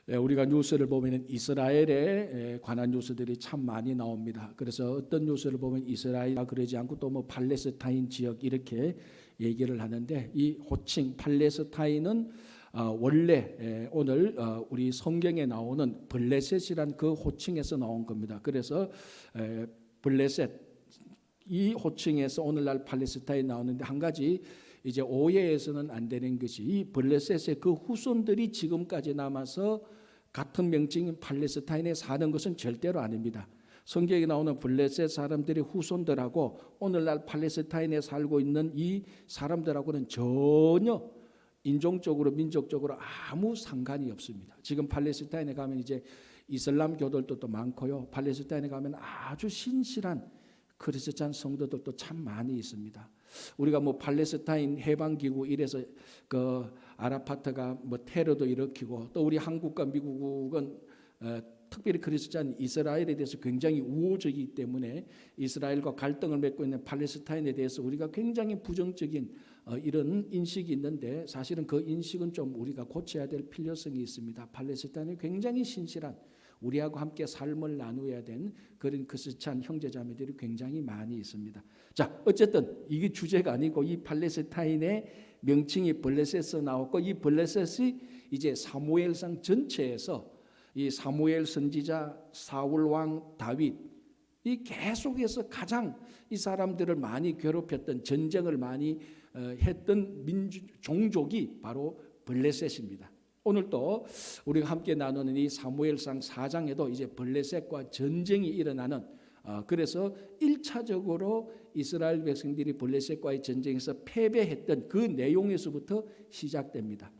우리가 뉴스를 보면 이스라엘에 관한 뉴스들이 참 많이 나옵니다. 그래서 어떤 뉴스를 보면 이스라엘과 그러지 않고 또 뭐 팔레스타인 지역 이렇게 얘기를 하는데, 이 호칭 팔레스타인은 원래 오늘 우리 성경에 나오는 블레셋이란 그 호칭에서 나온 겁니다. 그래서 블레셋 이 호칭에서 오늘날 팔레스타인 나오는데, 한 가지 이제 오해해서는 안 되는 것이, 이 블레셋의 그 후손들이 지금까지 남아서 같은 명칭인 팔레스타인에 사는 것은 절대로 아닙니다. 성경에 나오는 블레셋 사람들의 후손들하고 오늘날 팔레스타인에 살고 있는 이 사람들하고는 전혀 인종적으로 민족적으로 아무 상관이 없습니다. 지금 팔레스타인에 가면 이제 이슬람 교들도 또 많고요. 팔레스타인에 가면 아주 신실한 크리스찬 성도들도 참 많이 있습니다. 우리가 뭐 팔레스타인 해방기구 이래서 그 아라파트가 뭐 테러도 일으키고, 또 우리 한국과 미국은 특별히 크리스찬 이스라엘에 대해서 굉장히 우호적이기 때문에 이스라엘과 갈등을 맺고 있는 팔레스타인에 대해서 우리가 굉장히 부정적인 이런 인식이 있는데, 사실은 그 인식은 좀 우리가 고쳐야 될 필요성이 있습니다. 팔레스타인이 굉장히 신실한, 우리하고 함께 삶을 나누어야 된 그런 크리스찬 형제자매들이 굉장히 많이 있습니다. 자, 어쨌든 이게 주제가 아니고, 이 팔레스타인의 명칭이 블레셋에서 나왔고, 이 블레셋이 이제 사무엘상 전체에서 이 사무엘 선지자, 사울 왕 다윗, 이 계속해서 가장 이 사람들을 많이 괴롭혔던, 전쟁을 많이 했던 종족이 바로 블레셋입니다. 오늘 또 우리가 함께 나누는 이 사무엘상 4장에도 이제 블레셋과 전쟁이 일어나는, 그래서 1차적으로 이스라엘 백성들이 블레셋과의 전쟁에서 패배했던 그 내용에서부터 시작됩니다.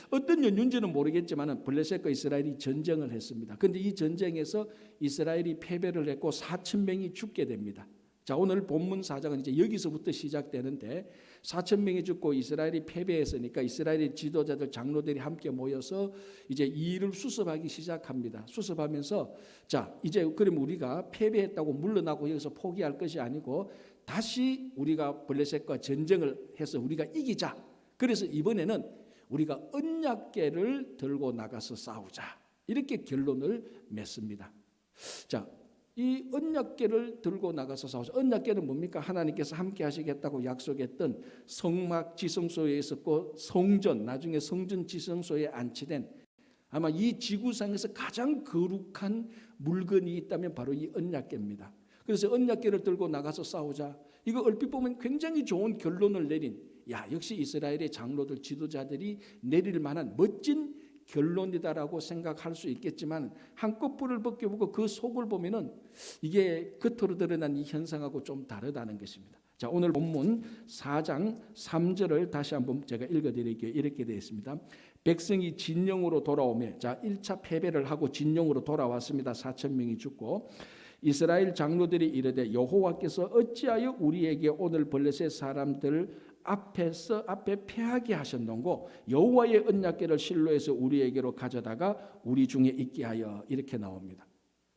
어떤 연유인지는 모르겠지만 블레셋과 이스라엘이 전쟁을 했습니다. 그런데 이 전쟁에서 이스라엘이 패배를 했고 4,000명이 죽게 됩니다. 자, 오늘 본문 4장은 이제 여기서부터 시작되는데, 4,000명이 죽고 이스라엘이 패배했으니까 이스라엘의 지도자들, 장로들이 함께 모여서 이제 이 일을 수습하기 시작합니다. 수습하면서, 자, 이제 그럼 우리가 패배했다고 물러나고 여기서 포기할 것이 아니고 다시 우리가 블레셋과 전쟁을 해서 우리가 이기자. 그래서 이번에는 우리가 언약궤를 들고 나가서 싸우자, 이렇게 결론을 맺습니다. 자, 이 언약궤를 들고 나가서 싸우자. 언약궤는 뭡니까? 하나님께서 함께 하시겠다고 약속했던 성막 지성소에 있었고, 성전, 나중에 성전 지성소에 안치된, 아마 이 지구상에서 가장 거룩한 물건이 있다면 바로 이 언약궤입니다. 그래서 언약궤를 들고 나가서 싸우자. 이거 얼핏 보면 굉장히 좋은 결론을 내린, 역시 이스라엘의 장로들, 지도자들이 내릴 만한 멋진 결론이다라고 생각할 수 있겠지만, 한꺼풀을 벗겨보고 그 속을 보면은 이게 겉으로 드러난 이 현상하고 좀 다르다는 것입니다. 자, 오늘 본문 4장 3절을 다시 한번 제가 읽어드릴게요. 이렇게 되어 있습니다. 백성이 진영으로 돌아오며, 자, 1차 패배를 하고 진영으로 돌아왔습니다. 4,000명이 죽고, 이스라엘 장로들이 이르되 여호와께서 어찌하여 우리에게 오늘 블레셋 사람들 앞에 패하게 하셨는고, 여호와의 언약궤를 실로에서 우리에게로 가져다가 우리 중에 있게 하여, 이렇게 나옵니다.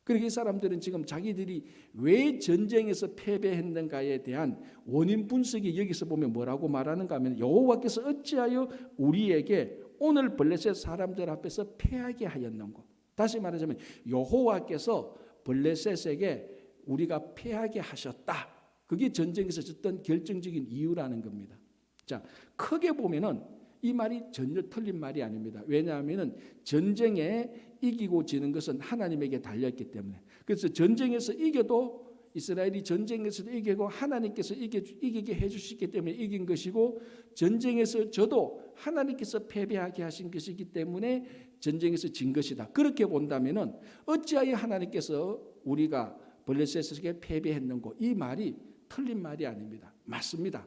그러니까 이 사람들은 지금 자기들이 왜 전쟁에서 패배했는가에 대한 원인 분석이 여기서 보면 뭐라고 말하는가 하면, 여호와께서 어찌하여 우리에게 오늘 블레셋 사람들 앞에서 패하게 하였는고, 다시 말하자면 여호와께서 블레셋에게 우리가 패하게 하셨다. 그게 전쟁에서 졌던 결정적인 이유라는 겁니다. 자, 크게 보면은 이 말이 전혀 틀린 말이 아닙니다. 왜냐하면은 전쟁에 이기고 지는 것은 하나님에게 달렸기 때문에. 그래서 전쟁에서 이겨도, 이스라엘이 전쟁에서도 이기고 하나님께서 이기게 해주시기 때문에 이긴 것이고, 전쟁에서 져도 하나님께서 패배하게 하신 것이기 때문에 전쟁에서 진 것이다. 그렇게 본다면은 어찌하여 하나님께서 우리가 블레셋에게 패배했는고, 이 말이 틀린 말이 아닙니다. 맞습니다.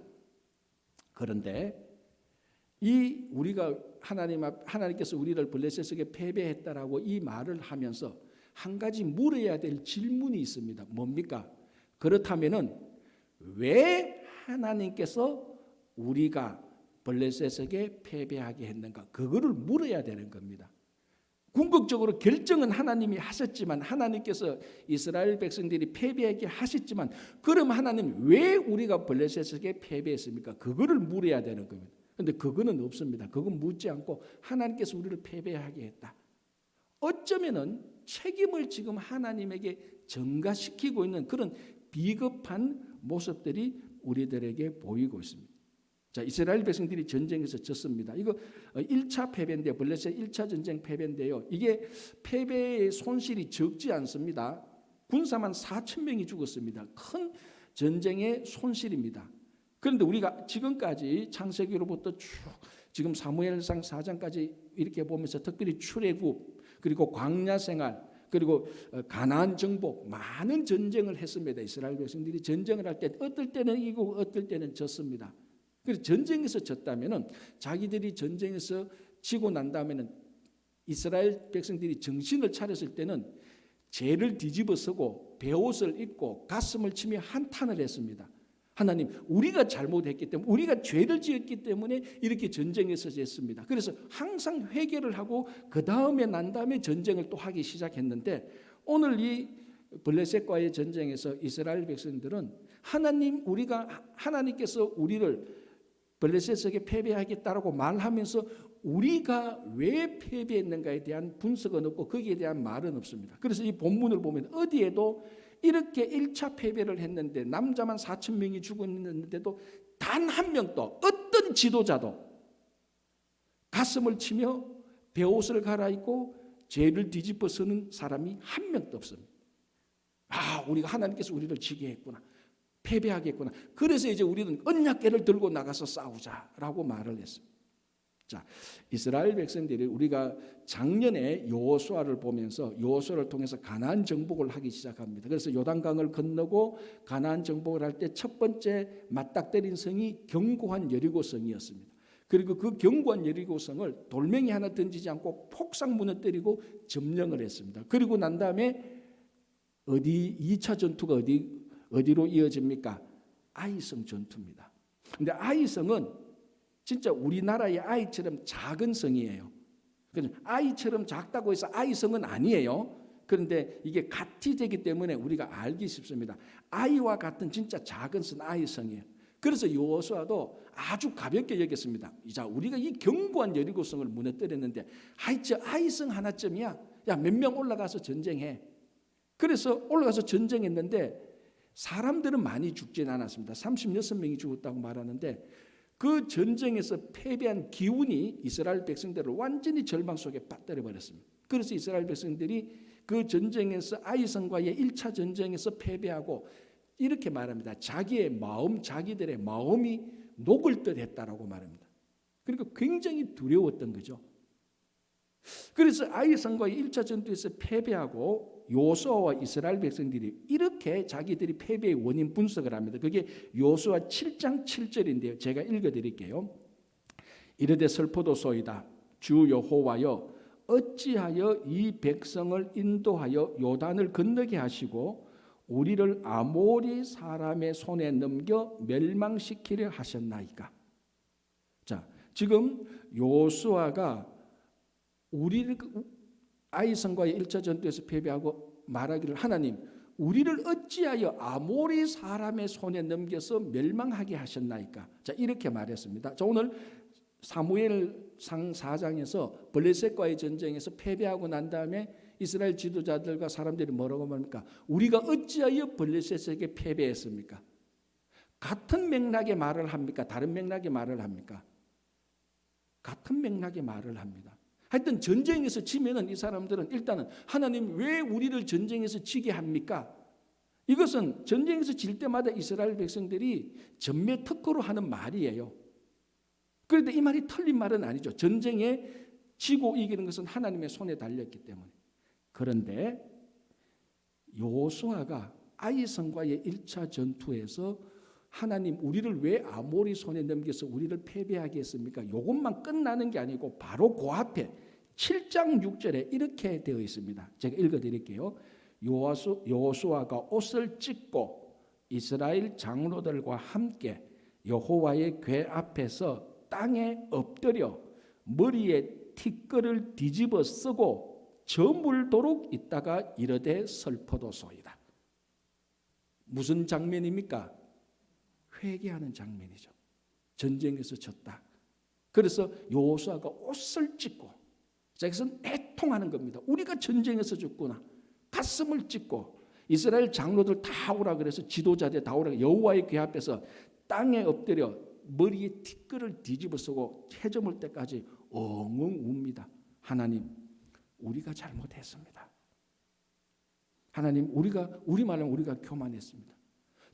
그런데 이 우리가 하나님께서 우리를 블레셋에게 패배했다라고 이 말을 하면서 한 가지 물어야 될 질문이 있습니다. 뭡니까? 그렇다면은 왜 하나님께서 우리가 블레셋에게 패배하게 했는가? 그거를 물어야 되는 겁니다. 궁극적으로 결정은 하나님이 하셨지만, 하나님께서 이스라엘 백성들이 패배하게 하셨지만, 그럼 하나님 왜 우리가 블레셋에게 패배했습니까? 그거를 물어야 되는 겁니다. 그런데 그거는 없습니다. 그건 묻지 않고 하나님께서 우리를 패배하게 했다. 어쩌면은 책임을 지금 하나님에게 전가시키고 있는 그런 비겁한 모습들이 우리들에게 보이고 있습니다. 자, 이스라엘 백성들이 전쟁에서 졌습니다. 이거 1차 패배인데요. 블레셋 1차 전쟁 패배인데요. 이게 패배의 손실이 적지 않습니다. 군사만 4천 명이 죽었습니다. 큰 전쟁의 손실입니다. 그런데 우리가 지금까지 창세기로부터 쭉 지금 사무엘상 4장까지 이렇게 보면서 특별히 출애굽 그리고 광야 생활 그리고 가나안 정복 많은 전쟁을 했습니다. 이스라엘 백성들이 전쟁을 할 때 어떨 때는 이기고 어떨 때는 졌습니다. 그래서 전쟁에서 졌다면은 자기들이 전쟁에서 지고 난 다음에는 이스라엘 백성들이 정신을 차렸을 때는 죄를 뒤집어쓰고 베옷을 입고 가슴을 치며 한탄을 했습니다. 하나님, 우리가 잘못했기 때문에 우리가 죄를 지었기 때문에 이렇게 전쟁에서 졌습니다. 그래서 항상 회개를 하고 그 다음에 난 다음에 전쟁을 또 하기 시작했는데 오늘 이 블레셋과의 전쟁에서 이스라엘 백성들은 하나님께서 우리를 블레셋에게 패배하겠다라고 말하면서 우리가 왜 패배했는가에 대한 분석은 없고 거기에 대한 말은 없습니다. 그래서 이 본문을 보면 어디에도 이렇게 1차 패배를 했는데 남자만 4천 명이 죽었는데도 단 한 명도 어떤 지도자도 가슴을 치며 베옷을 갈아입고 죄를 뒤집어 쓰는 사람이 한 명도 없습니다. 우리가 하나님께서 우리를 지게 했구나. 패배하겠구나. 그래서 이제 우리는 언약궤를 들고 나가서 싸우자라고 말을 했습니다. 자, 이스라엘 백성들이 우리가 작년에 여호수아를 보면서 여호수아를 통해서 가나안 정복을 하기 시작합니다. 그래서 요단강을 건너고 가나안 정복을 할 때 첫 번째 맞닥뜨린 성이 견고한 여리고성이었습니다. 그리고 그 견고한 여리고성을 돌멩이 하나 던지지 않고 폭삭 무너뜨리고 점령을 했습니다. 그리고 난 다음에 2차 전투가 어디로 이어집니까? 아이성 전투입니다. 근데 아이성은 진짜 우리나라의 아이처럼 작은 성이에요. 아이처럼 작다고 해서 아이성은 아니에요. 그런데 이게 가티되기 때문에 우리가 알기 쉽습니다. 아이와 같은 진짜 작은 성 아이성이에요. 그래서 여호수아도 아주 가볍게 여겼습니다. 자, 우리가 이 견고한 여리고성을 무너뜨렸는데 저 아이성 하나쯤이야. 야, 몇 명 올라가서 전쟁해. 그래서 올라가서 전쟁했는데 사람들은 많이 죽진 않았습니다. 36명이 죽었다고 말하는데 그 전쟁에서 패배한 기운이 이스라엘 백성들을 완전히 절망 속에 빠뜨려 버렸습니다. 그래서 이스라엘 백성들이 그 전쟁에서 아이성과의 1차 전쟁에서 패배하고 이렇게 말합니다. 자기들의 마음이 녹을 듯 했다라고 말합니다. 그러니까 굉장히 두려웠던 거죠. 그래서 아이성과의 1차 전투에서 패배하고 여호수아와 이스라엘 백성들이 이렇게 자기들이 패배의 원인 분석을 합니다. 그게 여호수아 7장 7절인데요. 제가 읽어드릴게요. 이르되 슬프도소이다. 주 여호와여 어찌하여 이 백성을 인도하여 요단을 건너게 하시고 우리를 아모리 사람의 손에 넘겨 멸망시키려 하셨나이까. 자, 지금 여호수아가 우리를 아이성과의 1차 전투에서 패배하고 말하기를 하나님 우리를 어찌하여 아모리 사람의 손에 넘겨서 멸망하게 하셨나이까. 자, 이렇게 말했습니다. 자, 오늘 사무엘상 4장에서 블레셋과의 전쟁에서 패배하고 난 다음에 이스라엘 지도자들과 사람들이 뭐라고 말합니까? 우리가 어찌하여 블레셋에게 패배했습니까? 같은 맥락의 말을 합니까? 다른 맥락의 말을 합니까? 같은 맥락의 말을 합니다. 하여튼 전쟁에서 지면은 이 사람들은 일단은 하나님 왜 우리를 전쟁에서 지게 합니까? 이것은 전쟁에서 질 때마다 이스라엘 백성들이 전매 특허로 하는 말이에요. 그런데 이 말이 틀린 말은 아니죠. 전쟁에 지고 이기는 것은 하나님의 손에 달렸기 때문에. 그런데 여호수아가 아이성과의 1차 전투에서 하나님 우리를 왜 아모리 손에 넘겨서 우리를 패배하게 했습니까? 이것만 끝나는 게 아니고 바로 그 앞에 7장 6절에 이렇게 되어 있습니다. 제가 읽어드릴게요. 여호수아가 옷을 찢고 이스라엘 장로들과 함께 여호와의 궤 앞에서 땅에 엎드려 머리에 티끌을 뒤집어 쓰고 저물도록 있다가 이르되 슬퍼도소이다. 무슨 장면입니까? 회개하는 장면이죠. 전쟁에서 졌다. 그래서 여호수아가 옷을 찢고 자, 이것은 애통하는 겁니다. 우리가 전쟁에서 죽구나. 가슴을 찢고 이스라엘 장로들 다 오라 그래서 지도자들 다 오라 여호와의 궤 앞에서 땅에 엎드려 머리에 티끌을 뒤집어 쓰고 해저물 때까지 엉엉 웁니다. 하나님, 우리가 잘못했습니다. 하나님, 우리 말하면 우리가 교만했습니다.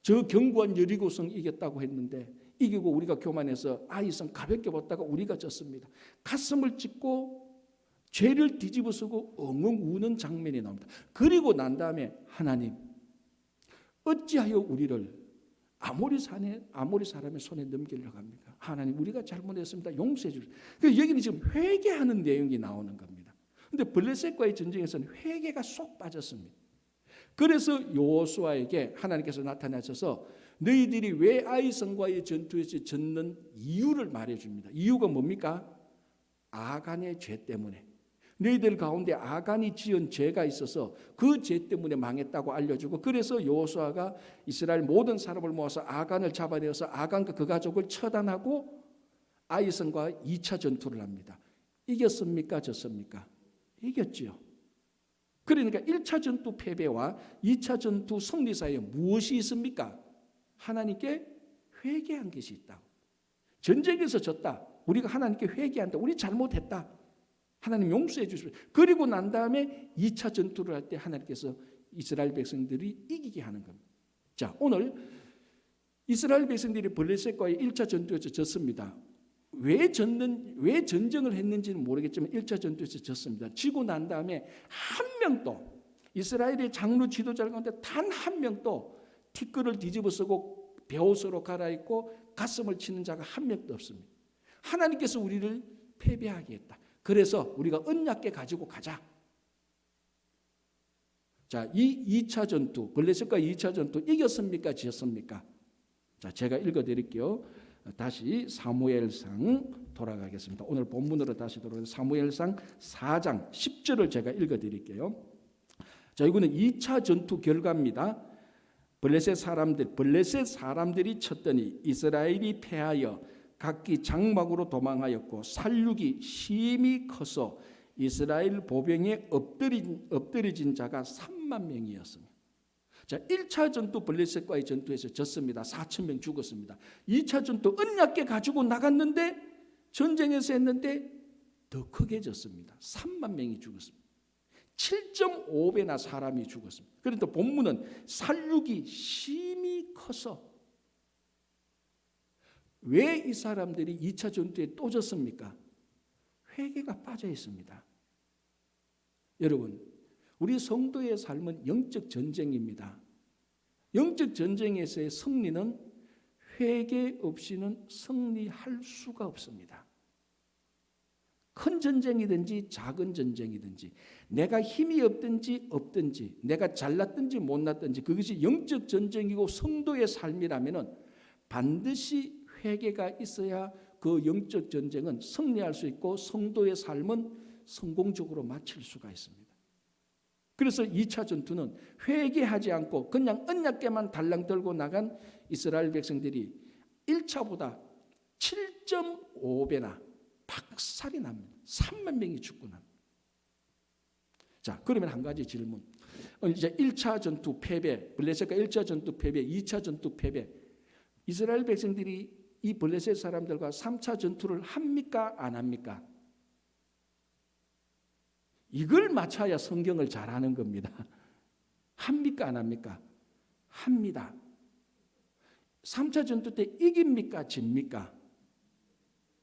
저 견고한 여리고성 이겼다고 했는데 이기고 우리가 교만해서 아이성 가볍게 봤다가 우리가 졌습니다. 가슴을 찢고 죄를 뒤집어 쓰고 엉엉 우는 장면이 나옵니다. 그리고 난 다음에 하나님, 어찌하여 우리를 아모리 사람의 손에 넘기려고 합니까? 하나님, 우리가 잘못했습니다. 용서해 주십시오. 그래서 여기는 지금 회개하는 내용이 나오는 겁니다. 그런데 블레셋과의 전쟁에서는 회개가 쏙 빠졌습니다. 그래서 여호수아에게 하나님께서 나타나셔서 너희들이 왜 아이성과의 전투에서 졌는 이유를 말해줍니다. 이유가 뭡니까? 아간의 죄 때문에. 너희들 가운데 아간이 지은 죄가 있어서 그 죄 때문에 망했다고 알려주고, 그래서 여호수아가 이스라엘 모든 사람을 모아서 아간을 잡아내어서 아간과 그 가족을 처단하고 아이성과 2차 전투를 합니다. 이겼습니까? 졌습니까? 이겼지요. 그러니까 1차 전투 패배와 2차 전투 승리 사이에 무엇이 있습니까? 하나님께 회개한 것이 있다고. 전쟁에서 졌다. 우리가 하나님께 회개한다. 우리 잘못했다. 하나님 용서해 주십시오. 그리고 난 다음에 2차 전투를 할 때 하나님께서 이스라엘 백성들이 이기게 하는 겁니다. 자, 오늘 이스라엘 백성들이 블레셋과의 1차 전투에서 졌습니다. 왜 전쟁을 했는지는 모르겠지만 1차 전투에서 졌습니다. 지고 난 다음에 한 명도 이스라엘의 장로 지도자 가운데 단 한 명도 티끌을 뒤집어 쓰고 베옷으로 갈아입고 가슴을 치는 자가 한 명도 없습니다. 하나님께서 우리를 패배하게 했다. 그래서 우리가 언약궤 가지고 가자. 자, 이 2차 전투, 블레셋과 2차 전투 이겼습니까? 지었습니까? 자, 제가 읽어드릴게요. 다시 사무엘상 돌아가겠습니다. 오늘 본문으로 다시 돌아가서 사무엘상 4장 10절을 제가 읽어드릴게요. 자, 이거는 2차 전투 결과입니다. 블레셋 사람들이 쳤더니 이스라엘이 패하여 각기 장막으로 도망하였고 살육이 심히 커서 이스라엘 보병에 엎드려진 자가 3만 명이었습니다. 자, 1차 전투 블레셋과의 전투에서 졌습니다. 4,000명 죽었습니다. 2차 전투 언약궤 가지고 나갔는데 전쟁에서 했는데 더 크게 졌습니다. 3만 명이 죽었습니다. 7.5배나 사람이 죽었습니다. 그런데 본문은 살육이 심히 커서. 왜 이 사람들이 2차 전투에 또 졌습니까? 회개가 빠져 있습니다. 여러분, 우리 성도의 삶은 영적 전쟁입니다. 영적 전쟁에서의 승리는 회개 없이는 승리할 수가 없습니다. 큰 전쟁이든지 작은 전쟁이든지 내가 힘이 없든지 내가 잘났든지 못났든지 그것이 영적 전쟁이고 성도의 삶이라면 반드시 회개가 있어야 그 영적 전쟁은 승리할 수 있고 성도의 삶은 성공적으로 마칠 수가 있습니다. 그래서 2차 전투는 회개하지 않고 그냥 언약궤만 달랑 들고 나간 이스라엘 백성들이 1차보다 7.5배나 박살이 납니다. 3만 명이 죽고 납니다. 자, 그러면 한 가지 질문. 이제 1차 전투 패배, 블레셋과 1차 전투 패배, 2차 전투 패배. 이스라엘 백성들이 이 블레셋 사람들과 3차 전투를 합니까? 안 합니까? 이걸 맞춰야 성경을 잘 아는 겁니다. 합니까? 안 합니까? 합니다. 3차 전투 때 이깁니까? 집니까?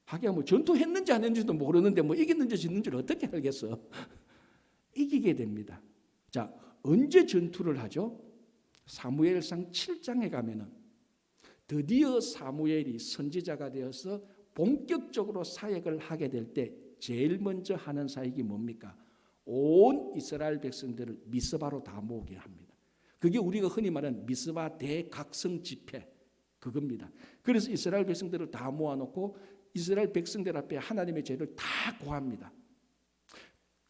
하긴 뭐 전투했는지 안 했는지도 모르는데 뭐 이겼는지 짓는지를 어떻게 알겠어? 이기게 됩니다. 자, 언제 전투를 하죠? 사무엘상 7장에 가면은 드디어 사무엘이 선지자가 되어서 본격적으로 사역을 하게 될 때 제일 먼저 하는 사역이 뭡니까? 온 이스라엘 백성들을 미스바로 다 모으게 합니다. 그게 우리가 흔히 말하는 미스바 대각성 집회 그겁니다. 그래서 이스라엘 백성들을 다 모아놓고 이스라엘 백성들 앞에 하나님의 죄를 다 고합니다.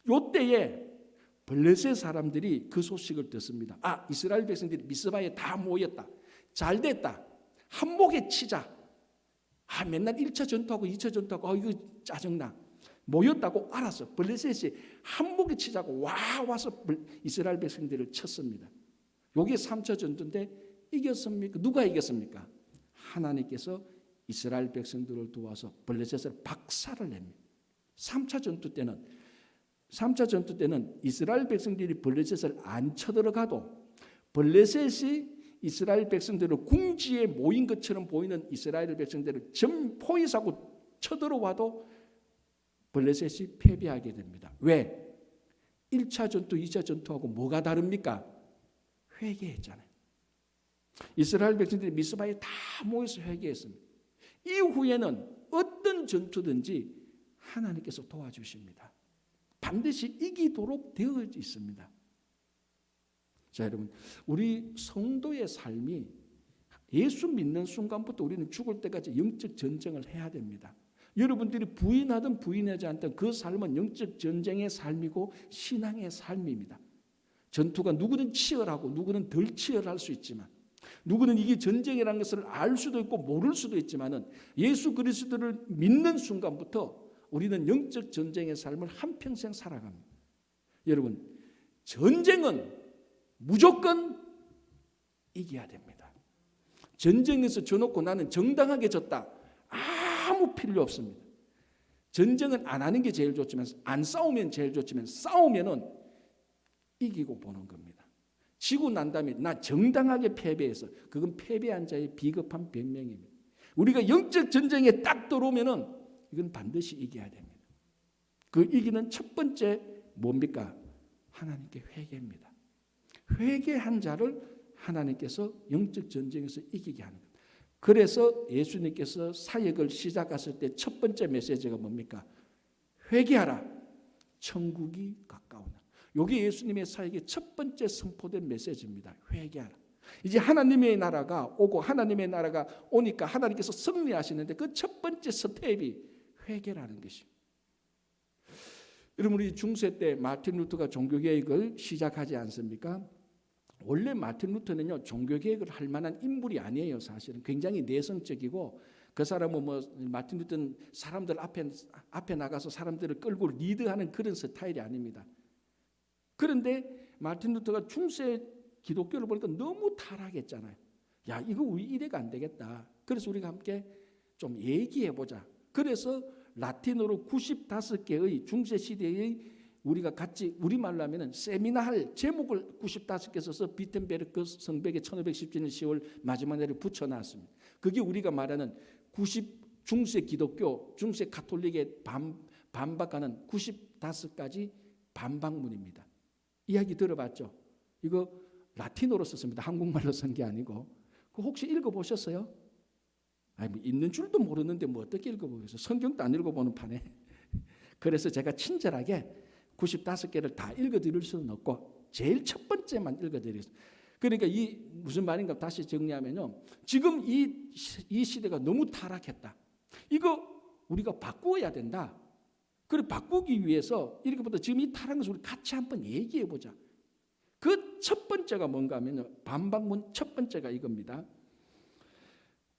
이때에 블레셋 사람들이 그 소식을 듣습니다. 아, 이스라엘 백성들이 미스바에 다 모였다. 잘 됐다. 한목에 치자. 아, 맨날 1차 전투하고 2차 전투하고 이거 짜증나. 모였다고 알아서 블레셋이 한목에 치자고 와서 이스라엘 백성들을 쳤습니다. 이게 3차 전투인데 이겼습니까? 누가 이겼습니까? 하나님께서 이스라엘 백성들을 도와서 블레셋을 박살을 냅니다. 3차 전투 때는 이스라엘 백성들이 블레셋을 안 쳐들어가도 블레셋이 이스라엘 백성들을 궁지에 모인 것처럼 보이는 이스라엘 백성들을 포위하고 쳐들어와도 블레셋이 패배하게 됩니다. 왜? 1차 전투, 2차 전투하고 뭐가 다릅니까? 회개했잖아요. 이스라엘 백성들이 미스바에 다 모여서 회개했습니다. 이후에는 어떤 전투든지 하나님께서 도와주십니다. 반드시 이기도록 되어 있습니다. 자, 여러분, 우리 성도의 삶이 예수 믿는 순간부터 우리는 죽을 때까지 영적 전쟁을 해야 됩니다. 여러분들이 부인하든 부인하지 않든 그 삶은 영적 전쟁의 삶이고 신앙의 삶입니다. 전투가 누구는 치열하고 누구는 덜 치열할 수 있지만, 누구는 이게 전쟁이라는 것을 알 수도 있고 모를 수도 있지만은 예수 그리스도를 믿는 순간부터 우리는 영적 전쟁의 삶을 한평생 살아갑니다. 여러분, 전쟁은 무조건 이겨야 됩니다. 전쟁에서 져놓고 나는 정당하게 졌다, 아무 필요 없습니다. 전쟁은 안 하는 게 제일 좋지만, 안 싸우면 제일 좋지만, 싸우면은 이기고 보는 겁니다. 지고 난 다음에 나 정당하게 패배해서, 그건 패배한 자의 비겁한 변명입니다. 우리가 영적 전쟁에 딱 들어오면은 이건 반드시 이겨야 됩니다. 그 이기는 첫 번째 뭡니까? 하나님께 회개입니다. 회개한 자를 하나님께서 영적 전쟁에서 이기게 하는 겁니다. 그래서 예수님께서 사역을 시작하실 때 첫 번째 메시지가 뭡니까? 회개하라, 천국이 가까우나. 이게 예수님의 사역의 첫 번째 선포된 메시지입니다. 회개하라. 이제 하나님의 나라가 오고 하나님의 나라가 오니까 하나님께서 승리하시는데 그 첫 번째 스텝이 회개라는 것입니다. 여러분, 우리 중세 때 마틴 루터가 종교개혁을 시작하지 않습니까? 원래 마틴 루터는요, 종교개혁을 할 만한 인물이 아니에요. 사실은 굉장히 내성적이고, 그 사람은 마틴 루터는 사람들 앞에 나가서 사람들을 끌고 리드하는 그런 스타일이 아닙니다. 그런데 마틴 루터가 중세 기독교를 보니까 너무 타락했잖아요. 야, 이거 우리 이래가 안 되겠다. 그래서 우리가 함께 좀 얘기해보자. 그래서 라틴어로 95개의 중세 시대의 우리가 같이 우리말로 하면은 세미나 할 제목을 95개 써서 비텐베르크 성벽에 1517년 10월 마지막 날에 붙여놨습니다. 그게 우리가 말하는 90 중세 기독교, 중세 가톨릭에 반박하는 95가지 반박문입니다. 이야기 들어봤죠? 이거 라틴어로 썼습니다. 한국말로 쓴 게 아니고. 그 혹시 읽어보셨어요? 아니, 뭐 있는 줄도 모르는데 뭐 어떻게 읽어보겠어요? 성경도 안 읽어보는 판에. 그래서 제가 친절하게 95개를 다 읽어드릴 수는 없고 제일 첫 번째만 읽어드리겠습니다. 그러니까 이 무슨 말인가 다시 정리하면요, 지금 이 시대가 너무 타락했다. 이거 우리가 바꾸어야 된다. 그래, 바꾸기 위해서 이렇게부터 지금 이 타락한 것을 우리 같이 한번 얘기해 보자. 그 첫 번째가 뭔가 하면요, 반박문 첫 번째가 이겁니다.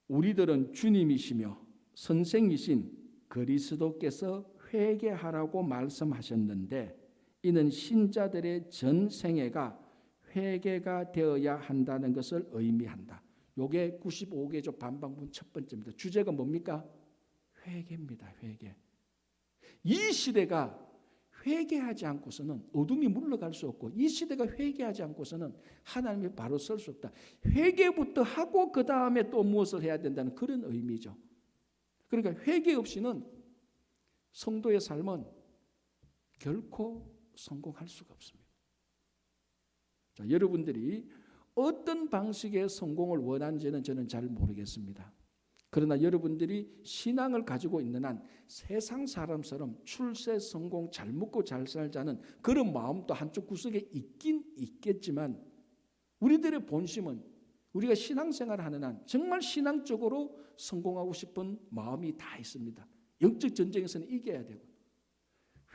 우리들은 주님이시며 선생이신 그리스도께서 회개하라고 말씀하셨는데 이는 신자들의 전 생애가 회개가 되어야 한다는 것을 의미한다. 이게 95개조 반박문 첫 번째입니다. 주제가 뭡니까? 회개입니다. 회개. 이 시대가 회개하지 않고서는 어둠이 물러갈 수 없고, 이 시대가 회개하지 않고서는 하나님이 바로 설 수 없다. 회개부터 하고 그 다음에 또 무엇을 해야 된다는 그런 의미죠. 그러니까 회개 없이는 성도의 삶은 결코 성공할 수가 없습니다. 자, 여러분들이 어떤 방식의 성공을 원하는지는 저는 잘 모르겠습니다. 그러나 여러분들이 신앙을 가지고 있는 한 세상 사람처럼 출세 성공, 잘 먹고 잘 살자는 그런 마음도 한쪽 구석에 있긴 있겠지만, 우리들의 본심은 우리가 신앙생활을 하는 한 정말 신앙적으로 성공하고 싶은 마음이 다 있습니다. 영적 전쟁에서는 이겨야 되고,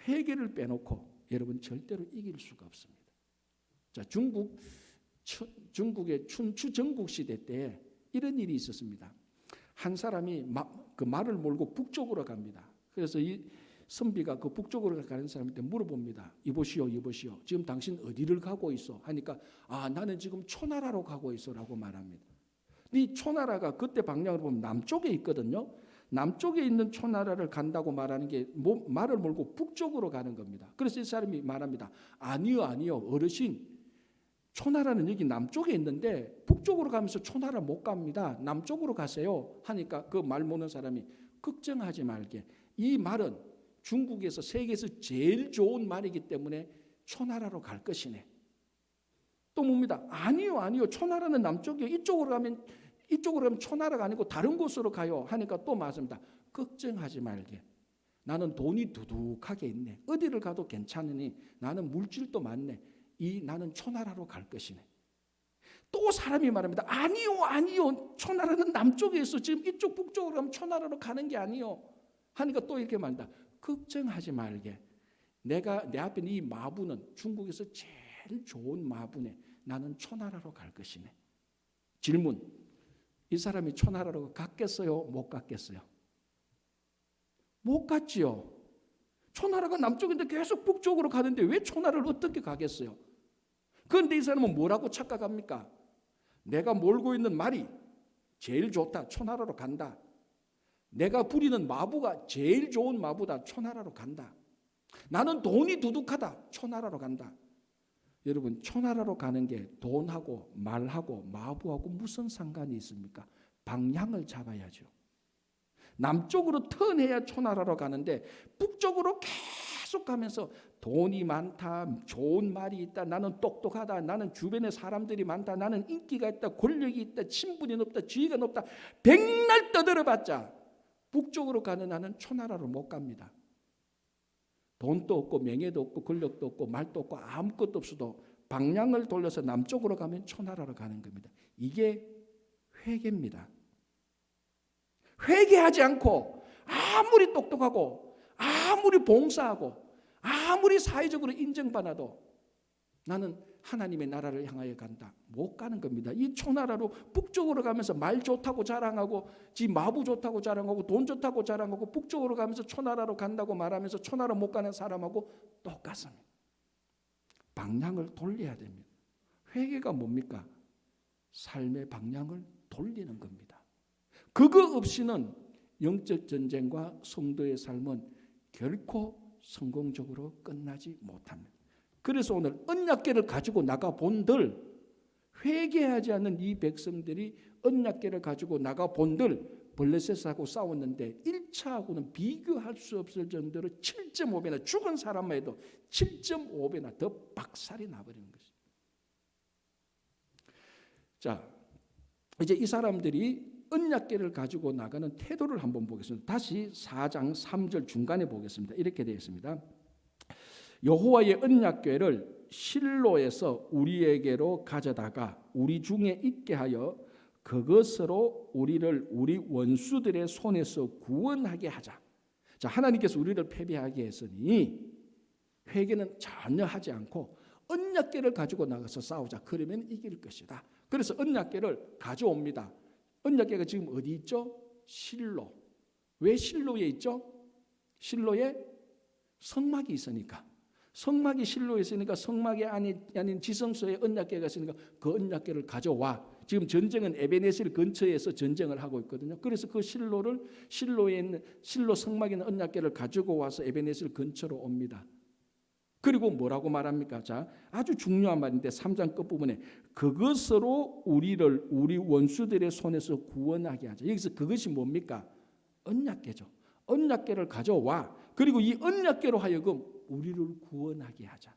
회개를 빼놓고 여러분 절대로 이길 수가 없습니다. 자, 중국의 춘추 전국시대 때 이런 일이 있었습니다. 한 사람이 그 말을 몰고 북쪽으로 갑니다. 그래서 이 선비가 그 북쪽으로 가는 사람한테 물어봅니다. 이보시오. 지금 당신 어디를 가고 있어? 하니까 나는 지금 초나라로 가고 있어라고 말합니다. 이 초나라가 그때 방향으로 보면 남쪽에 있거든요. 남쪽에 있는 초나라를 간다고 말하는 게 말을 몰고 북쪽으로 가는 겁니다. 그래서 이 사람이 말합니다. 아니요 어르신, 초나라는 여기 남쪽에 있는데 북쪽으로 가면서 초나라 못 갑니다. 남쪽으로 가세요. 하니까 그 말 모르는 사람이 걱정하지 말게. 이 말은 중국에서 세계에서 제일 좋은 말이기 때문에 초나라로 갈 것이네. 또 뭡니다. 아니요. 초나라는 남쪽이요. 이쪽으로 가면 초나라가 아니고 다른 곳으로 가요. 하니까 또 말합니다. 걱정하지 말게. 나는 돈이 두둑하게 있네. 어디를 가도 괜찮으니 나는 물질도 많네. 나는 초나라로 갈 것이네. 또 사람이 말합니다. 아니요. 초나라는 남쪽에 있어. 지금 이쪽 북쪽으로 가면 초나라로 가는 게 아니요. 하니까 또 이렇게 말한다. 걱정하지 말게. 내 앞에 이 마부는 중국에서 제일 좋은 마부네. 나는 초나라로 갈 것이네. 질문. 이 사람이 초나라로 갔겠어요? 못 갔겠어요? 못 갔지요. 초나라가 남쪽인데 계속 북쪽으로 가는데 왜 초나라를 어떻게 가겠어요? 그런데 이 사람은 뭐라고 착각합니까? 내가 몰고 있는 말이 제일 좋다. 초나라로 간다. 내가 부리는 마부가 제일 좋은 마부다. 초나라로 간다. 나는 돈이 두둑하다. 초나라로 간다. 여러분, 초나라로 가는 게 돈하고 말하고 마부하고 무슨 상관이 있습니까? 방향을 잡아야죠. 남쪽으로 턴해야 초나라로 가는데 북쪽으로 계속 가면서 돈이 많다, 좋은 말이 있다, 나는 똑똑하다, 나는 주변에 사람들이 많다, 나는 인기가 있다, 권력이 있다, 친분이 높다, 지위가 높다, 백날 떠들어봤자 북쪽으로 가는 나는 초나라로 못 갑니다. 돈도 없고 명예도 없고 권력도 없고 말도 없고 아무것도 없어도 방향을 돌려서 남쪽으로 가면 초나라로 가는 겁니다. 이게 회개입니다. 회개하지 않고 아무리 똑똑하고 아무리 봉사하고 아무리 사회적으로 인정받아도 나는 하나님의 나라를 향하여 간다. 못 가는 겁니다. 이 초나라로 북쪽으로 가면서 말 좋다고 자랑하고 지 마부 좋다고 자랑하고 돈 좋다고 자랑하고 북쪽으로 가면서 초나라로 간다고 말하면서 초나라 못 가는 사람하고 똑같습니다. 방향을 돌려야 됩니다. 회개가 뭡니까? 삶의 방향을 돌리는 겁니다. 그거 없이는 영적 전쟁과 성도의 삶은 결코 성공적으로 끝나지 못합니다. 그래서 오늘 언약궤를 가지고 나가 본들, 회개하지 않는 이 백성들이 언약궤를 가지고 나가 본들 블레셋하고 싸웠는데 1차하고는 비교할 수 없을 정도로 7.5배나 죽은 사람만 해도 7.5배나 더 박살이 나버리는 것입니다. 자, 이제 이 사람들이 언약궤를 가지고 나가는 태도를 한번 보겠습니다. 다시 4장 3절 중간에 보겠습니다. 이렇게 되어 있습니다. 여호와의 언약궤를 실로에서 우리에게로 가져다가 우리 중에 있게 하여 그것으로 우리를 우리 원수들의 손에서 구원하게 하자. 자, 하나님께서 우리를 패배하게 했으니 회개는 전혀 하지 않고 언약궤를 가지고 나가서 싸우자. 그러면 이길 것이다. 그래서 언약궤를 가져옵니다. 언약궤가 지금 어디 있죠? 실로. 왜 실로에 있죠? 실로에 성막이 있으니까. 성막이 실로에 있으니까 성막이 아닌 지성소에 언약궤가 있으니까 그 언약궤를 가져와. 지금 전쟁은 에베네셀 근처에서 전쟁을 하고 있거든요. 그래서 그 실로에 있는 실로 성막에 있는 언약궤를 가지고 와서 에베네셀 근처로 옵니다. 그리고 뭐라고 말합니까? 자, 아주 중요한 말인데 3장 끝부분에 그것으로 우리를 우리 원수들의 손에서 구원하게 하자. 여기서 그것이 뭡니까? 언약궤죠. 언약궤를 가져와. 그리고 이 언약궤로 하여금 우리를 구원하게 하자.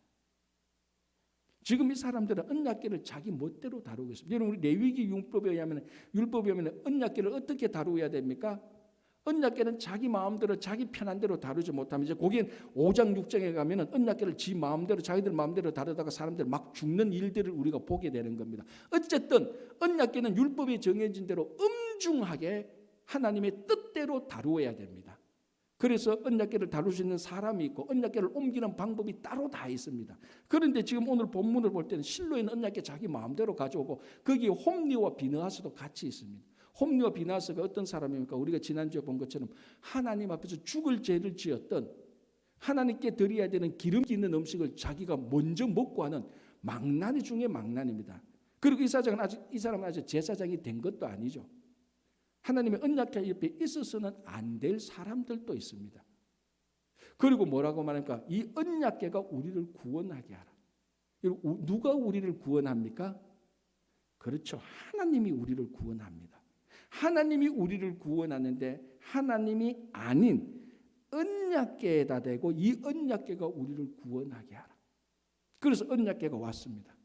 지금 이 사람들은 언약궤를 자기 멋대로 다루고 있습니다. 여러분, 우리 레위기 율법에 의하면 언약궤를 어떻게 다루어야 됩니까? 언약궤는 자기 마음대로 자기 편한 대로 다루지 못하면 이제 거기엔 5장 6장에 가면은 언약궤를 지 마음대로 자기들 마음대로 다루다가 사람들 막 죽는 일들을 우리가 보게 되는 겁니다. 어쨌든 언약궤는 율법이 정해진 대로 엄중하게 하나님의 뜻대로 다루어야 됩니다. 그래서 언약궤를 다룰 수 있는 사람이 있고 언약궤를 옮기는 방법이 따로 다 있습니다. 그런데 지금 오늘 본문을 볼 때는 실로에 있는 언약궤 자기 마음대로 가져오고 거기에 홈리와 비느하스도 같이 있습니다. 홈리와 비느하스가 어떤 사람입니까? 우리가 지난주에 본 것처럼 하나님 앞에서 죽을 죄를 지었던 하나님께 드려야 되는 기름기 있는 음식을 자기가 먼저 먹고 하는 망나니 중에 망나니입니다. 그리고 이 사람은 아직 제사장이 된 것도 아니죠. 하나님의 언약궤 옆에 있어서는 안 될 사람들도 있습니다. 그리고 뭐라고 말합니까? 이 언약궤가 우리를 구원하게 하라. 누가 우리를 구원합니까? 그렇죠. 하나님이 우리를 구원합니다. 하나님이 우리를 구원하는데 하나님이 아닌 언약궤에다 대고 이 언약궤가 우리를 구원하게 하라. 그래서 언약궤가 왔습니다.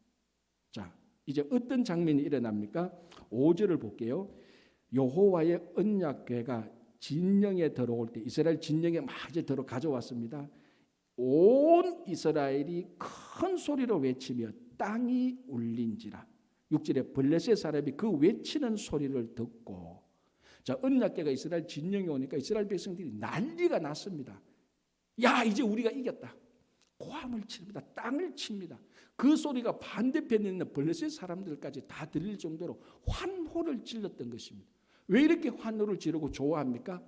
자, 이제 어떤 장면이 일어납니까? 5절을 볼게요. 여호와의 언약궤가 진영에 들어올 때 이스라엘 진영에 막 이제 가져왔습니다. 온 이스라엘이 큰 소리로 외치며 땅이 울린지라. 6절에 블레셋 사람이 그 외치는 소리를 듣고, 자, 언약궤가 이스라엘 진영에 오니까 이스라엘 백성들이 난리가 났습니다. 야, 이제 우리가 이겼다. 고함을 칩니다. 땅을 칩니다. 그 소리가 반대편에 있는 블레셋 사람들까지 다 들릴 정도로 환호를 질렀던 것입니다. 왜 이렇게 환호를 지르고 좋아합니까?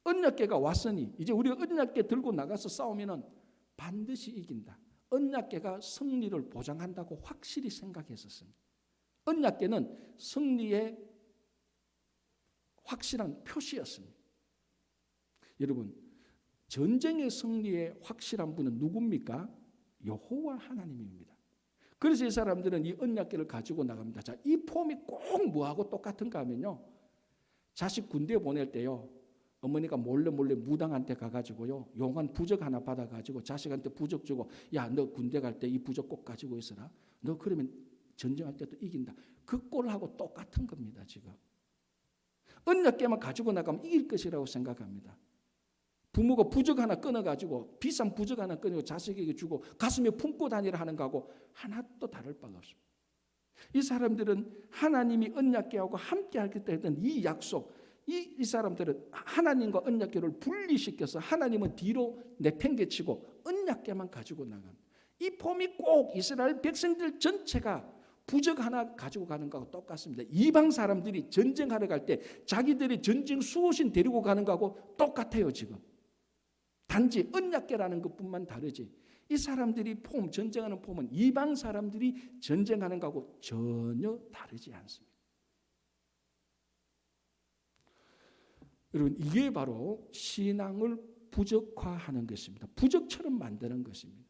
언약궤가 왔으니 이제 우리가 언약궤 들고 나가서 싸우면은 반드시 이긴다. 언약궤가 승리를 보장한다고 확실히 생각했었습니다. 언약궤는 승리의 확실한 표시였습니다. 여러분, 전쟁의 승리의 확실한 분은 누굽니까? 여호와 하나님입니다. 그래서 이 사람들은 이 언약궤를 가지고 나갑니다. 자, 이 폼이 꼭 뭐하고 똑같은가 하면요, 자식 군대에 보낼 때요, 어머니가 몰래 무당한테 가가지고요, 용한 부적 하나 받아가지고 자식한테 부적 주고, 야, 너 군대 갈 때 이 부적 꼭 가지고 있어라. 너 그러면 전쟁할 때도 이긴다. 그 꼴하고 똑같은 겁니다. 지금 언약궤만 가지고 나가면 이길 것이라고 생각합니다. 부모가 부적 하나 끊어가지고, 비싼 부적 하나 끊어 자식에게 주고 가슴에 품고 다니라 하는 거하고 하나도 다를 바가 없습니다. 이 사람들은 하나님이 언약궤하고 함께 하겠다 했던 이 약속, 이 사람들은 하나님과 언약궤를 분리시켜서 하나님은 뒤로 내팽개치고 언약궤만 가지고 나갑니다. 이 폼이 꼭 이스라엘 백성들 전체가 부적 하나 가지고 가는 거하고 똑같습니다. 이방 사람들이 전쟁하러 갈 때 자기들이 전쟁 수호신 데리고 가는 거하고 똑같아요. 지금 단지 언약궤라는 것뿐만 다르지, 이 사람들이 전쟁하는 폼은 이방 사람들이 전쟁하는 거하고 전혀 다르지 않습니다. 여러분, 이게 바로 신앙을 부적화하는 것입니다. 부적처럼 만드는 것입니다.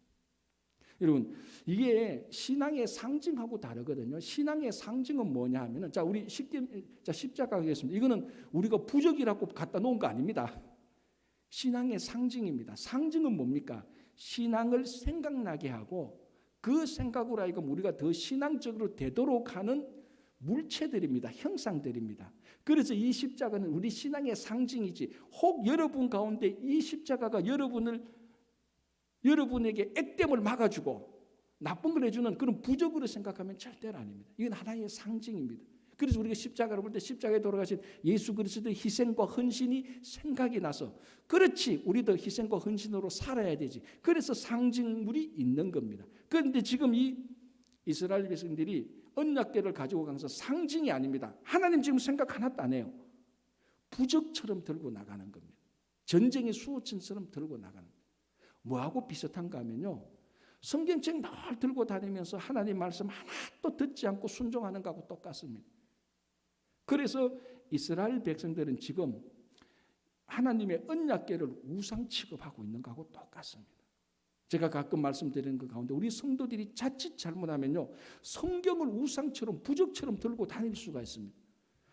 여러분, 이게 신앙의 상징하고 다르거든요. 신앙의 상징은 뭐냐 하면은, 자, 우리 십자가 하겠습니다. 이거는 우리가 부적이라고 갖다 놓은 거 아닙니다. 신앙의 상징입니다. 상징은 뭡니까? 신앙을 생각나게 하고 그 생각으로 하여금 우리가 더 신앙적으로 되도록 하는 물체들입니다. 형상들입니다. 그래서 이 십자가는 우리 신앙의 상징이지, 혹 여러분 가운데 이 십자가가 여러분에게 액땜을 막아주고 나쁜 걸 해주는 그런 부적으로 생각하면 절대로 아닙니다. 이건 하나의 상징입니다. 그래서 우리가 십자가를 볼 때 십자가에 돌아가신 예수 그리스도의 희생과 헌신이 생각이 나서, 그렇지, 우리도 희생과 헌신으로 살아야 되지. 그래서 상징물이 있는 겁니다. 그런데 지금 이 이스라엘 백성들이 언약궤를 가지고 가서 상징이 아닙니다. 하나님 지금 생각 하나도 안 해요. 부적처럼 들고 나가는 겁니다. 전쟁의 수호천처럼 들고 나가는 겁니다. 뭐하고 비슷한가 하면요, 성경책 늘 들고 다니면서 하나님 말씀 하나도 듣지 않고 순종하는 것하고 똑같습니다. 그래서 이스라엘 백성들은 지금 하나님의 언약궤를 우상 취급하고 있는 것하고 똑같습니다. 제가 가끔 말씀드리는 것 가운데 우리 성도들이 자칫 잘못하면요, 성경을 우상처럼 부적처럼 들고 다닐 수가 있습니다.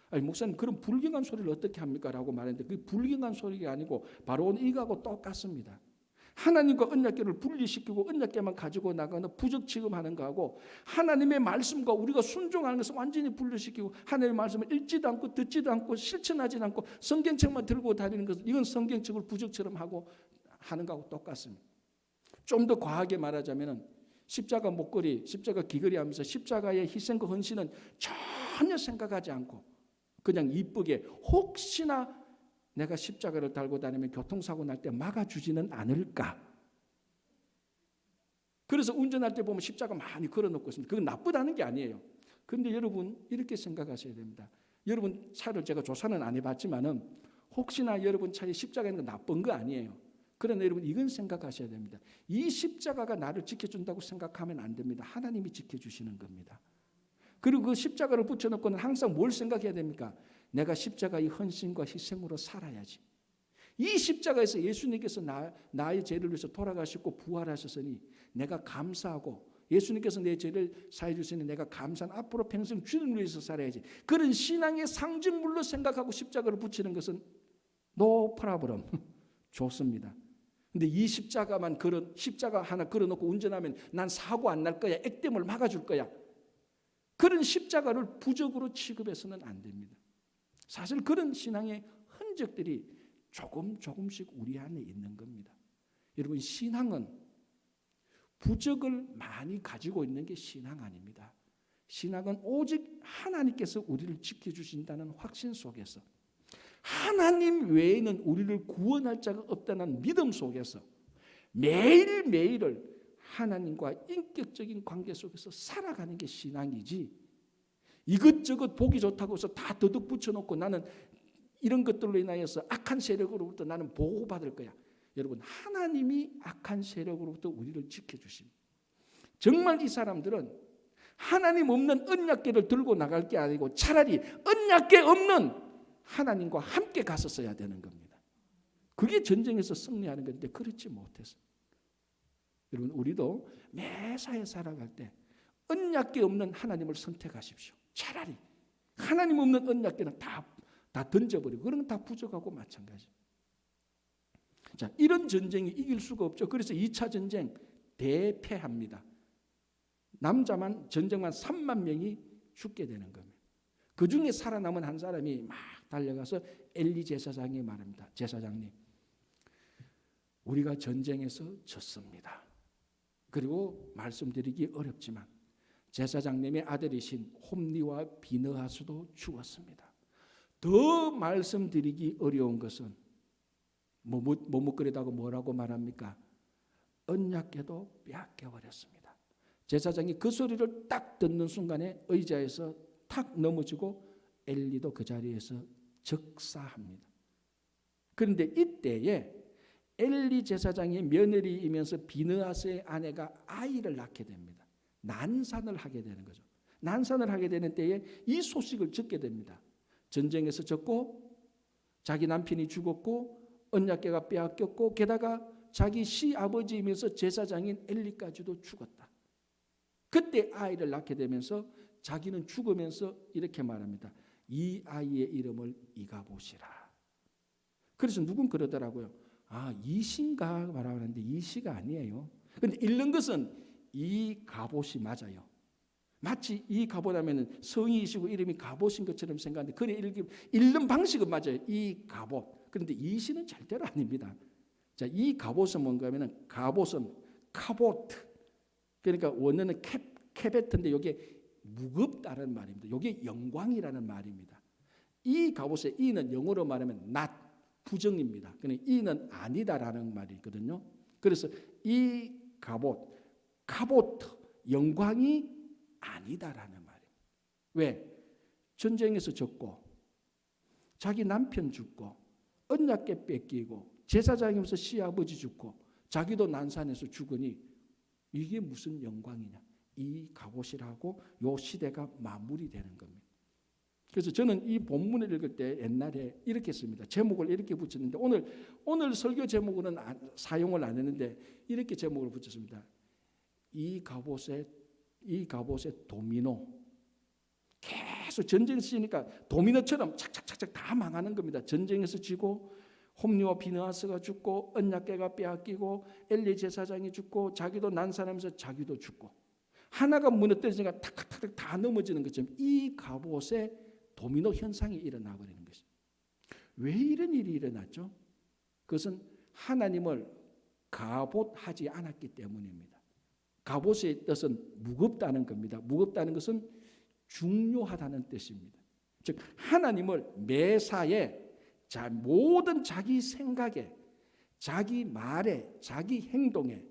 아니, 목사님 그런 불경한 소리를 어떻게 합니까? 라고 말했는데 그 불경한 소리가 아니고 바로 이거하고 똑같습니다. 하나님과 언약궤를 분리시키고 언약궤만 가지고 나가는 부적 취급하는 거하고, 하나님의 말씀과 우리가 순종하는 것을 완전히 분리시키고 하나님의 말씀을 읽지도 않고 듣지도 않고 실천하지도 않고 성경책만 들고 다니는 것은, 이건 성경책을 부적처럼 하는 거하고 똑같습니다. 좀 더 과하게 말하자면 십자가 목걸이, 십자가 귀걸이 하면서 십자가의 희생과 헌신은 전혀 생각하지 않고 그냥 이쁘게, 혹시나 내가 십자가를 달고 다니면 교통사고 날 때 막아주지는 않을까. 그래서 운전할 때 보면 십자가 많이 걸어놓고 있습니다. 그건 나쁘다는 게 아니에요. 그런데 여러분 이렇게 생각하셔야 됩니다. 여러분 차를 제가 조사는 안 해봤지만은 혹시나 여러분 차에 십자가 있는 거 나쁜 거 아니에요. 그러나 여러분 이건 생각하셔야 됩니다. 이 십자가가 나를 지켜준다고 생각하면 안 됩니다. 하나님이 지켜주시는 겁니다. 그리고 그 십자가를 붙여놓고는 항상 뭘 생각해야 됩니까? 내가 십자가의 헌신과 희생으로 살아야지. 이 십자가에서 예수님께서 나의 죄를 위해서 돌아가셨고 부활하셨으니 내가 감사하고 예수님께서 내 죄를 사해 주시니 내가 감사한 앞으로 평생 주님을 위해서 살아야지. 그런 신앙의 상징물로 생각하고 십자가를 붙이는 것은 no problem. 좋습니다. 근데 이 십자가만 십자가 하나 걸어놓고 운전하면 난 사고 안 날 거야. 액땜을 막아줄 거야. 그런 십자가를 부적으로 취급해서는 안 됩니다. 사실 그런 신앙의 흔적들이 조금씩 우리 안에 있는 겁니다. 여러분 신앙은 부적을 많이 가지고 있는 게 신앙 아닙니다. 신앙은 오직 하나님께서 우리를 지켜주신다는 확신 속에서 하나님 외에는 우리를 구원할 자가 없다는 믿음 속에서 매일매일을 하나님과 인격적인 관계 속에서 살아가는 게 신앙이지, 이것저것 보기 좋다고 해서 다 더덕 붙여놓고 나는 이런 것들로 인하여서 악한 세력으로부터 나는 보호받을 거야. 여러분 하나님이 악한 세력으로부터 우리를 지켜주십니다. 정말 이 사람들은 하나님 없는 언약궤를 들고 나갈 게 아니고 차라리 언약궤 없는 하나님과 함께 갔었어야 되는 겁니다. 그게 전쟁에서 승리하는 건데 그렇지 못했어요. 여러분 우리도 매사에 살아갈 때 언약궤 없는 하나님을 선택하십시오. 차라리 하나님 없는 언약궤는 다 던져버리고 그런 건 다 부족하고 마찬가지. 자, 이런 전쟁이 이길 수가 없죠. 그래서 2차 전쟁 대패합니다. 전쟁만 3만 명이 죽게 되는 겁니다. 그 중에 살아남은 한 사람이 막 달려가서 엘리 제사장이 말합니다. 제사장님, 우리가 전쟁에서 졌습니다. 그리고 말씀드리기 어렵지만 제사장님의 아들이신 홈리와 비느하스도 죽었습니다. 더 말씀드리기 어려운 것은 머뭇거리다고 뭐라고 말합니까? 언약궤도 빼앗겨버렸습니다. 제사장이 그 소리를 딱 듣는 순간에 의자에서 탁 넘어지고 엘리도 그 자리에서 즉사합니다. 그런데 이때에 엘리 제사장의 며느리이면서 비느하스의 아내가 아이를 낳게 됩니다. 난산을 하게 되는 거죠. 난산을 하게 되는 때에 이 소식을 듣게 됩니다. 전쟁에서 졌고 자기 남편이 죽었고 언약궤가 빼앗겼고 게다가 자기 시아버지이면서 제사장인 엘리까지도 죽었다. 그때 아이를 낳게 되면서 자기는 죽으면서 이렇게 말합니다. 이 아이의 이름을 이가봇이라. 그래서 누군 그러더라고요. 이시인가 말하는데 이시가 아니에요. 그런데 읽는 것은 이가봇이 맞아요. 마치 이가봇 하면은 성이시고 이름이 가봇인 것처럼 생각하는데 그래 읽는 방식은 맞아요. 이가봇. 그런데 이시는 절대로 아닙니다. 자, 이 가봇은 뭔가 하면은 가봇은 카보트. 그러니까 원어는 케베트인데 이게 무겁다는 말입니다. 이게 영광이라는 말입니다. 이 가봇의 이는 영어로 말하면 not 부정입니다. 그러니까 이는 아니다라는 말이거든요. 그래서 이 카보트 영광이 아니다라는 말이에요. 왜? 전쟁에서 졌고 자기 남편 죽고 언약궤 뺏기고 제사장이면서 시아버지 죽고 자기도 난산에서 죽으니 이게 무슨 영광이냐. 이 가봇이라고 요 시대가 마무리되는 겁니다. 그래서 저는 이 본문을 읽을 때 옛날에 이렇게 씁니다. 제목을 이렇게 붙였는데 오늘 설교 제목으로는 사용을 안 했는데 이렇게 제목을 붙였습니다. 이 가봇의 도미노. 계속 전쟁에서 지니까 도미노처럼 착착착착 다 망하는 겁니다. 전쟁에서 지고 홈리와 비느하스가 죽고 언약궤가 빼앗기고 엘리 제사장이 죽고 자기도 난산하면서 자기도 죽고 하나가 무너뜨리니까 탁탁탁 다 넘어지는 것처럼 이 가봇의 도미노 현상이 일어나 버리는 것입니다. 왜 이런 일이 일어났죠? 그것은 하나님을 가봇하지 않았기 때문입니다. 가봇의 뜻은 무겁다는 겁니다. 무겁다는 것은 중요하다는 뜻입니다. 즉 하나님을 매사에 모든 자기 생각에 자기 말에 자기 행동에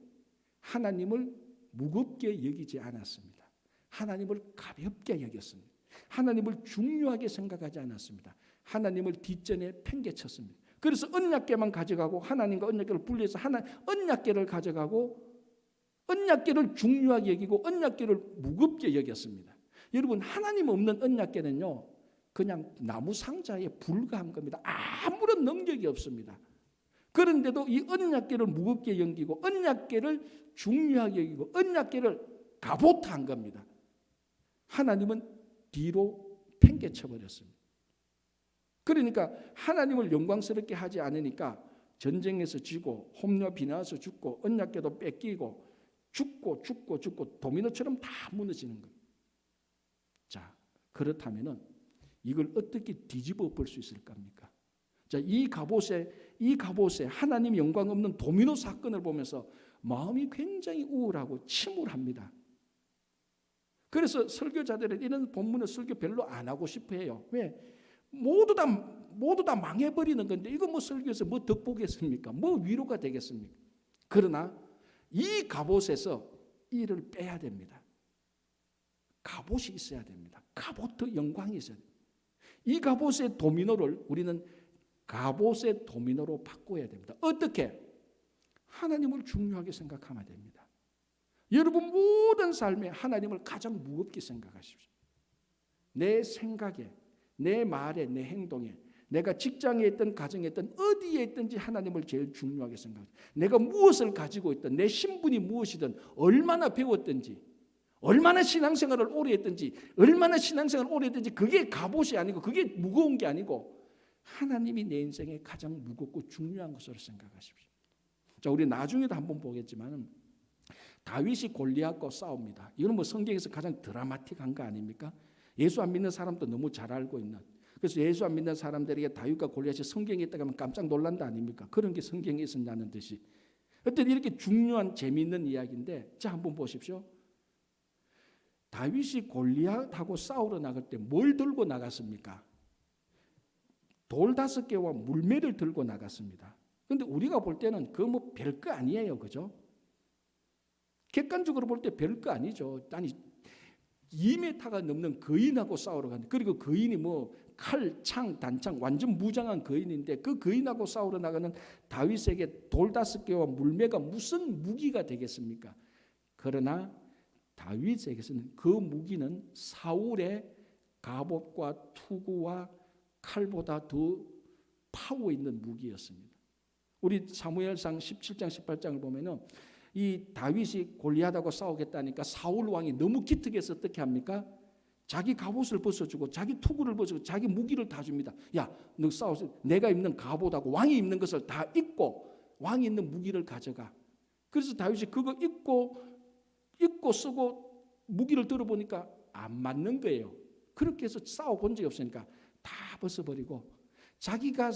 하나님을 무겁게 여기지 않았습니다. 하나님을 가볍게 여겼습니다. 하나님을 중요하게 생각하지 않았습니다. 하나님을 뒷전에 팽개쳤습니다. 그래서 언약궤만 가져가고 하나님과 언약궤를 분리해서 언약궤를 가져가고 언약궤를 중요하게 여기고 언약궤를 무겁게 여겼습니다. 여러분, 하나님 없는 언약궤는요, 그냥 나무 상자에 불과한 겁니다. 아무런 능력이 없습니다. 그런데도 이 언약궤를 무겁게 여기고 언약궤를 중요하게 여기고 언약궤를 갑옷한 겁니다. 하나님은 뒤로 팽개쳐 버렸습니다. 그러니까 하나님을 영광스럽게 하지 않으니까 전쟁에서 지고 홈녀 비나서 죽고 언약궤도 뺏기고 죽고 도미노처럼 다 무너지는 겁니다. 자, 그렇다면은 이걸 어떻게 뒤집어 볼 수 있을 겁니까? 자, 이 갑옷에 하나님 영광 없는 도미노 사건을 보면서 마음이 굉장히 우울하고 침울합니다. 그래서 설교자들은 이런 본문의 설교 별로 안 하고 싶어 해요. 왜? 모두 다 망해버리는 건데 이거 뭐 설교에서 뭐 덕보겠습니까? 뭐 위로가 되겠습니까? 그러나 이 갑옷에서 이를 빼야 됩니다. 갑옷이 있어야 됩니다. 갑옷의 영광이 있어야 됩니다. 이 갑옷의 도미노를 우리는 갑옷의 도미노로 바꿔야 됩니다. 어떻게? 하나님을 중요하게 생각하면 됩니다. 여러분 모든 삶에 하나님을 가장 무겁게 생각하십시오. 내 생각에, 내 말에, 내 행동에, 내가 직장에 있든 가정에 있든 어디에 있든지 하나님을 제일 중요하게 생각합니다. 내가 무엇을 가지고 있든 내 신분이 무엇이든 얼마나 배웠든지 얼마나 신앙생활을 오래 했든지 그게 갑옷이 아니고 그게 무거운 게 아니고 하나님이 내 인생에 가장 무겁고 중요한 것으로 생각하십시오. 자, 우리 나중에도 한번 보겠지만 다윗이 골리앗과 싸웁니다. 이건 뭐 성경에서 가장 드라마틱한 거 아닙니까? 예수 안 믿는 사람도 너무 잘 알고 있는. 그래서 예수 안 믿는 사람들에게 다윗과 골리앗이 성경에 있다고 하면 깜짝 놀란다 아닙니까? 그런 게 성경에 있었냐는 듯이. 어떤 이렇게 중요한 재미있는 이야기인데 자, 한번 보십시오. 다윗이 골리앗하고 싸우러 나갈 때 뭘 들고 나갔습니까? 돌 5개와 물매를 들고 나갔습니다. 그런데 우리가 볼 때는 그거 뭐 별거 아니에요. 그죠? 객관적으로 볼 때 별거 아니죠. 아니 2m가 넘는 거인하고 싸우러 갔는데 그리고 거인이 뭐 칼, 창, 단창 완전 무장한 거인인데 그 거인하고 싸우러 나가는 다윗에게 돌 5개와 물매가 무슨 무기가 되겠습니까? 그러나 다윗에게서는 그 무기는 사울의 갑옷과 투구와 칼보다 더 파워 있는 무기였습니다. 우리 사무엘상 17장 18장을 보면은 이 다윗이 골리앗하고 싸우겠다니까 사울 왕이 너무 기특해서 어떻게 합니까? 자기 갑옷을 벗어주고 자기 투구를 벗어주고 자기 무기를 다 줍니다. 야, 너 싸워서 내가 입는 갑옷하고 왕이 입는 것을 다 입고 왕이 있는 무기를 가져가. 그래서 다윗이 그거 입고 쓰고 무기를 들어보니까 안 맞는 거예요. 그렇게 해서 싸워본 적이 없으니까 다 벗어버리고 자기가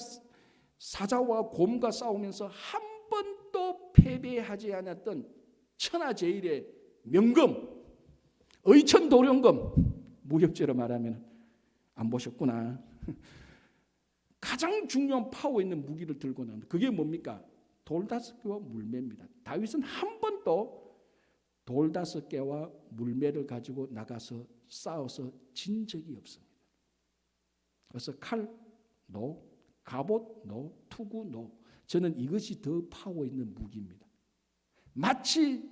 사자와 곰과 싸우면서 한 번도 패배하지 않았던 천하제일의 명검, 의천도령검, 무협지로 말하면 안 보셨구나. 가장 중요한 파워 있는 무기를 들고 나옵니다. 그게 뭡니까? 돌 5개와 물매입니다. 다윗은 한 번도 돌 5개와 물매를 가지고 나가서 싸워서 진 적이 없습니다. 그래서 칼, 노, 갑옷, 노, 투구, 노. 저는 이것이 더 파워 있는 무기입니다. 마치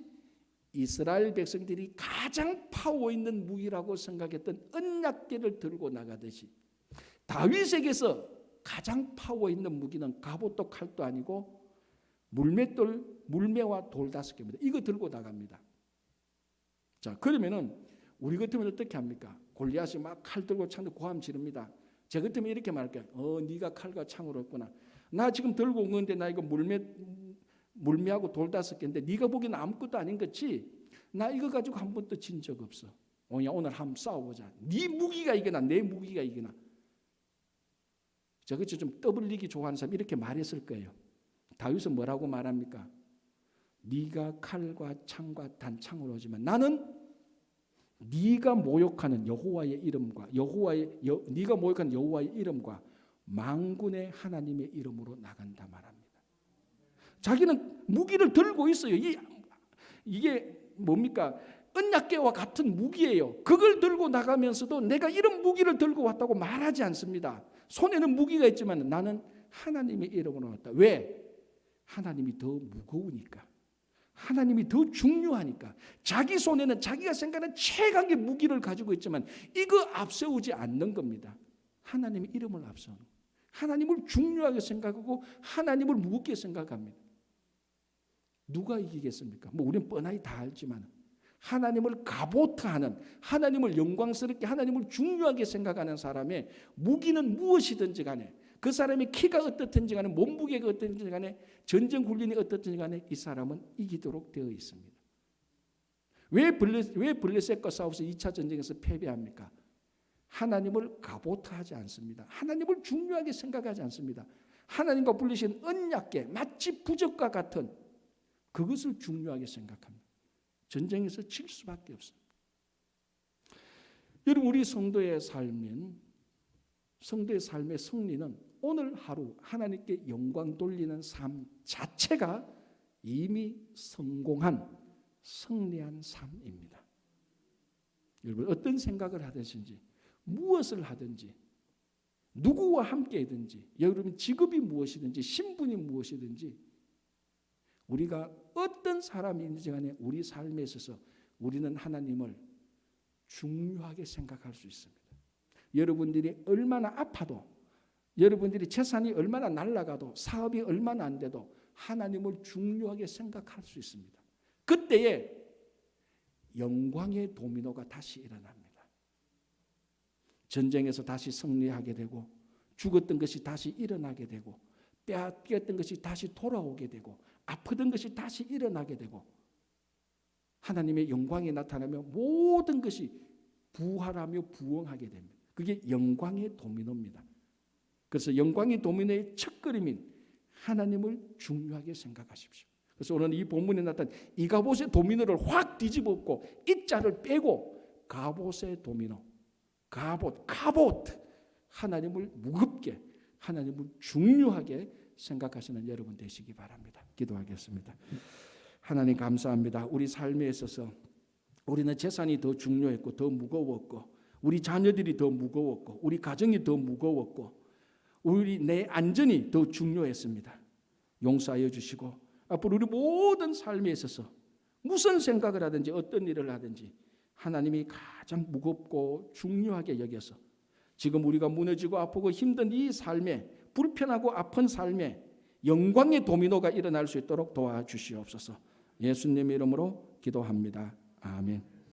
이스라엘 백성들이 가장 파워 있는 무기라고 생각했던 언약궤를 들고 나가듯이 다윗에게서 가장 파워 있는 무기는 갑옷도 칼도 아니고 물매와 돌 5개입니다. 이거 들고 나갑니다. 자, 그러면은 우리 같으면 어떻게 합니까? 골리앗이 막 칼 들고 창 들고 고함 지릅니다. 제 같으면 이렇게 말할게요. 네가 칼과 창으로 했구나. 나 지금 들고 온 건데 나 이거 물매하고 돌 5개인데 네가 보기에는 아무것도 아닌 거지. 나 이거 가지고 한 번도 진 적 없어. 야, 오늘 한번 싸워보자. 네 무기가 이기나 내 무기가 이기나. 저것이 좀 떠벌리기 좋아하는 사람 이렇게 말했을 거예요. 다윗은 뭐라고 말합니까? 네가 칼과 창과 단창으로 오지만 나는 네가 모욕하는 여호와의 이름과 네가 모욕하는 여호와의 이름과 만군의 하나님의 이름으로 나간다 말합니다. 자기는 무기를 들고 있어요. 이게 뭡니까? 언약궤와 같은 무기예요. 그걸 들고 나가면서도 내가 이런 무기를 들고 왔다고 말하지 않습니다. 손에는 무기가 있지만 나는 하나님의 이름으로 넣었다. 왜? 하나님이 더 무거우니까. 하나님이 더 중요하니까. 자기 손에는 자기가 생각하는 최강의 무기를 가지고 있지만 이거 앞세우지 않는 겁니다. 하나님의 이름을 앞세우는, 하나님을 중요하게 생각하고 하나님을 무겁게 생각합니다. 누가 이기겠습니까? 뭐 우리는 뻔하게 다 알지만 하나님을 가보트하는, 하나님을 영광스럽게, 하나님을 중요하게 생각하는 사람의 무기는 무엇이든지 간에, 그 사람의 키가 어떻든지 간에, 몸무게가 어떻든지 간에, 전쟁 훈련이 어떻든지 간에 이 사람은 이기도록 되어 있습니다. 왜 블레셋과 싸워서 2차 전쟁에서 패배합니까? 하나님을 가보트하지 않습니다. 하나님을 중요하게 생각하지 않습니다. 하나님과 불리신 언약궤, 마치 부적과 같은 그것을 중요하게 생각합니다. 전쟁에서 질 수밖에 없습니다. 여러분, 우리 성도의 삶의 승리는 오늘 하루 하나님께 영광 돌리는 삶 자체가 이미 성공한, 승리한 삶입니다. 여러분, 어떤 생각을 하든지, 무엇을 하든지, 누구와 함께이든지, 여러분 직업이 무엇이든지, 신분이 무엇이든지, 우리가 어떤 사람인지 간에 우리 삶에 있어서 우리는 하나님을 중요하게 생각할 수 있습니다. 여러분들이 얼마나 아파도, 여러분들이 재산이 얼마나 날아가도, 사업이 얼마나 안 돼도 하나님을 중요하게 생각할 수 있습니다. 그때에 영광의 도미노가 다시 일어납니다. 전쟁에서 다시 승리하게 되고, 죽었던 것이 다시 일어나게 되고, 빼앗겼던 것이 다시 돌아오게 되고, 아프던 것이 다시 일어나게 되고, 하나님의 영광이 나타나며 모든 것이 부활하며 부흥하게 됩니다. 그게 영광의 도미노입니다. 그래서 영광의 도미노의 첫걸음인 하나님을 중요하게 생각하십시오. 그래서 오늘 이 본문에 나타난 이가봇의 도미노를 확 뒤집었고 이 자를 빼고 가봇의 도미노, 가봇, 하나님을 무겁게, 하나님을 중요하게 생각하시는 여러분 되시기 바랍니다. 기도하겠습니다. 하나님 감사합니다. 우리 삶에 있어서 우리는 재산이 더 중요했고 더 무거웠고, 우리 자녀들이 더 무거웠고, 우리 가정이 더 무거웠고, 내 안전이 더 중요했습니다. 용서하여 주시고 앞으로 우리 모든 삶에 있어서 무슨 생각을 하든지 어떤 일을 하든지 하나님이 가장 무겁고 중요하게 여겨서 지금 우리가 무너지고 아프고 힘든 이 삶에, 불편하고 아픈 삶에 영광의 도미노가 일어날 수 있도록 도와주시옵소서. 예수님의 이름으로 기도합니다. 아멘.